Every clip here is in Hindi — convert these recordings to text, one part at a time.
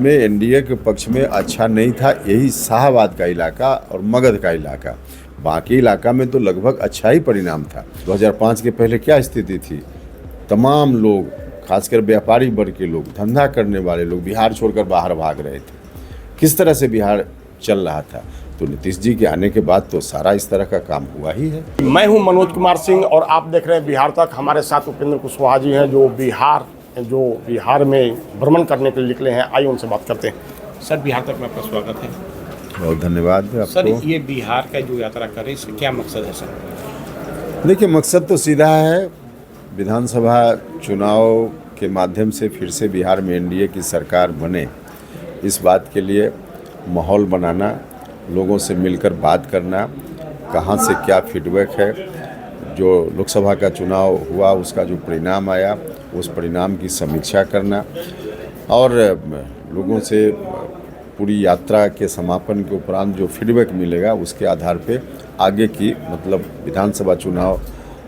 में एनडीए के पक्ष में अच्छा नहीं था, यही शाहबाद का इलाका और मगध का इलाका। बाकी इलाका में तो लगभग अच्छा ही परिणाम था। 2005 के पहले क्या स्थिति थी? तमाम लोग, खासकर व्यापारी वर्ग के लोग, धंधा करने वाले लोग बिहार छोड़कर बाहर भाग रहे थे। किस तरह से बिहार चल रहा था? तो नीतीश जी के आने के बाद तो सारा इस तरह का काम हुआ ही है। मैं हूं मनोज कुमार सिंह और आप देख रहे हैं बिहार तक। हमारे साथ उपेंद्र कुशवाहा जी हैं जो बिहार में भ्रमण करने के लिए निकले हैं। आइए उनसे बात करते हैं। सर, बिहार तक में आपका स्वागत है। बहुत धन्यवाद आपको। सर, ये बिहार का जो यात्रा कर रहे हैं, इसका क्या मकसद है सर? देखिए, मकसद तो सीधा है। विधानसभा चुनाव के माध्यम से फिर से बिहार में एनडीए की सरकार बने, इस बात के लिए माहौल बनाना, लोगों से मिलकर बात करना, कहाँ से क्या फीडबैक है, जो लोकसभा का चुनाव हुआ उसका जो परिणाम आया उस परिणाम की समीक्षा करना और लोगों से पूरी यात्रा के समापन के उपरांत जो फीडबैक मिलेगा उसके आधार पे आगे की मतलब विधानसभा चुनाव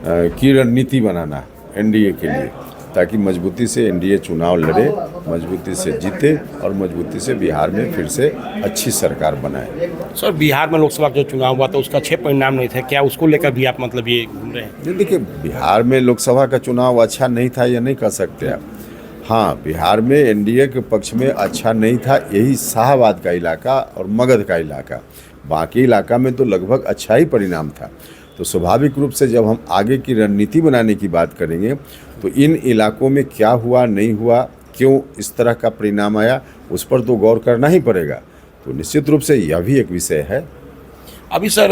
की रणनीति बनाना एनडीए के लिए, ताकि मजबूती से एनडीए चुनाव लड़े, मजबूती से जीते और मजबूती से बिहार में फिर से अच्छी सरकार बनाए। सर, बिहार में लोकसभा का जो चुनाव हुआ था उसका अच्छे परिणाम नहीं था, क्या उसको लेकर भी आप मतलब ये घूम रहे हैं? देखिए, बिहार में लोकसभा का चुनाव अच्छा नहीं था ये नहीं कह सकते आप। हाँ, बिहार में एनडीए के पक्ष में अच्छा नहीं था, यही शाहबाद का इलाका और मगध का इलाका। बाकी इलाका में तो लगभग अच्छा ही परिणाम था। तो स्वाभाविक रूप से जब हम आगे की रणनीति बनाने की बात करेंगे तो इन इलाकों में क्या हुआ, नहीं हुआ, क्यों इस तरह का परिणाम आया, उस पर तो गौर करना ही पड़ेगा। तो निश्चित रूप से यह भी एक विषय है। अभी सर,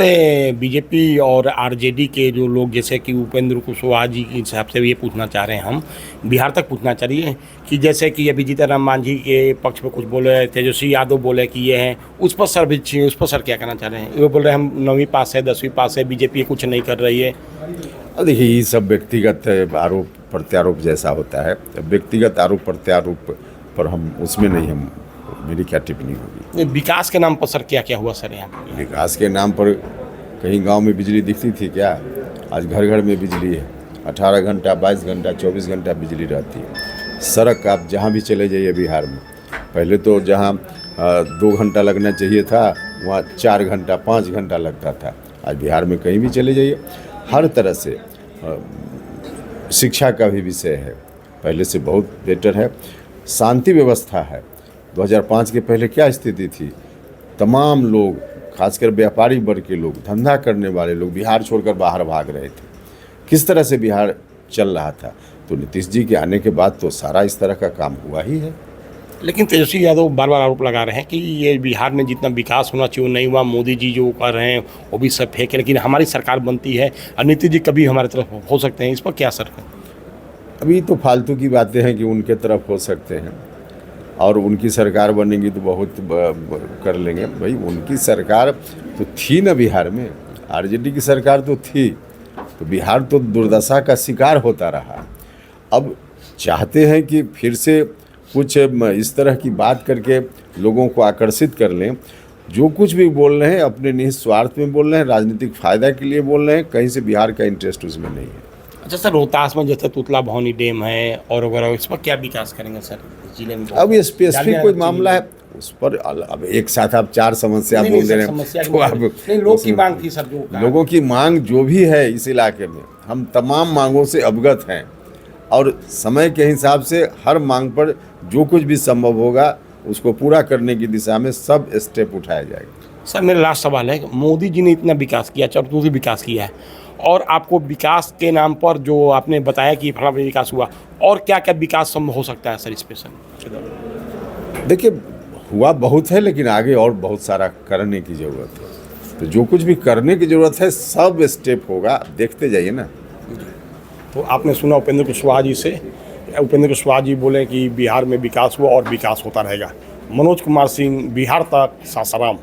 बीजेपी और आरजेडी के जो लोग, जैसे कि उपेंद्र कुशवाहा जी के हिसाब से ये पूछना चाह रहे हैं, हम बिहार तक पूछना चाह रही है कि जैसे कि अभी जीतन मांझी के पक्ष में कुछ बोले, तेजस्वी यादव बोले कि ये हैं, उस पर सर क्या कहना चाह रहे हैं? वो बोल रहे हैं हम 9वीं पास है, 10वीं पास है, बीजेपी कुछ नहीं कर रही है। अब देखिए, ये सब व्यक्तिगत आरोप प्रत्यारोप जैसा होता है। व्यक्तिगत आरोप प्रत्यारोप पर हम उसमें नहीं, हम मेरी क्या टिप्पणी होगी। विकास के नाम पर सर क्या क्या हुआ सर यहाँ? विकास के नाम पर कहीं गांव में बिजली दिखती थी क्या? आज घर घर में बिजली है। 18 घंटा, 22 घंटा, 24 घंटा बिजली रहती है। सड़क आप जहाँ भी चले जाइए बिहार में, पहले तो जहाँ 2 घंटा लगना चाहिए था वहाँ 4 घंटा 5 घंटा लगता था। आज बिहार में कहीं भी चले जाइए, हर तरह से। शिक्षा का भी विषय है, पहले से बहुत बेटर है। शांति व्यवस्था है। 2005 के पहले क्या स्थिति थी? तमाम लोग, खासकर व्यापारी वर्ग के लोग, धंधा करने वाले लोग बिहार छोड़कर बाहर भाग रहे थे। किस तरह से बिहार चल रहा था? तो नीतीश जी के आने के बाद तो सारा इस तरह का काम हुआ ही है। लेकिन तेजस्वी यादव बार बार आरोप लगा रहे हैं कि ये बिहार में जितना विकास होना चाहिए वो नहीं हुआ, मोदी जी जो कर रहे हैं वो भी सब फेक है, लेकिन हमारी सरकार बनती है और नीतीश जी कभी हमारे तरफ हो सकते हैं। इस पर क्या सर? अभी तो फालतू की बातें हैं कि उनके तरफ हो सकते हैं और उनकी सरकार बनेगी तो बहुत कर लेंगे। भाई, उनकी सरकार तो थी ना बिहार में, आरजेडी की सरकार तो थी, तो बिहार तो दुर्दशा का शिकार होता रहा। अब चाहते हैं कि फिर से कुछ इस तरह की बात करके लोगों को आकर्षित कर लें। जो कुछ भी बोल रहे हैं अपने निस्वार्थ में बोल रहे हैं, राजनीतिक फ़ायदा के लिए बोल रहे हैं, कहीं से बिहार का इंटरेस्ट उसमें नहीं है। अच्छा सर, रोहतास में जैसे तुतला भवानी डैम है और वगैरह, इस पर क्या विकास करेंगे सर जिले में? अब ये स्पेसिफिक कोई मामला है उस पर, अब एक साथ आप 4 समस्या बोल दे रहे हैं तो आप लोगों की मांग थी सर, जो लोगों की मांग जो भी है इस इलाके में, हम तमाम मांगों से अवगत हैं और समय के हिसाब से हर मांग पर जो कुछ भी संभव होगा उसको पूरा करने की दिशा में सब स्टेप उठाया जाएगा। सर, मेरा लास्ट सवाल है, मोदी जी ने इतना विकास किया, चतुर्थी विकास किया है, और आपको विकास के नाम पर जो आपने बताया कि फला विकास हुआ, और क्या क्या विकास संभव हो सकता है सर इस पे सर? देखिए, हुआ बहुत है लेकिन आगे और बहुत सारा करने की ज़रूरत है। तो जो कुछ भी करने की ज़रूरत है सब स्टेप होगा, देखते जाइए ना। तो आपने सुना उपेंद्र कुशवाहा जी से। उपेंद्र कुशवाहा जी बोले कि बिहार में विकास हुआ और विकास होता रहेगा। मनोज कुमार सिंह, बिहार तक, सासाराम।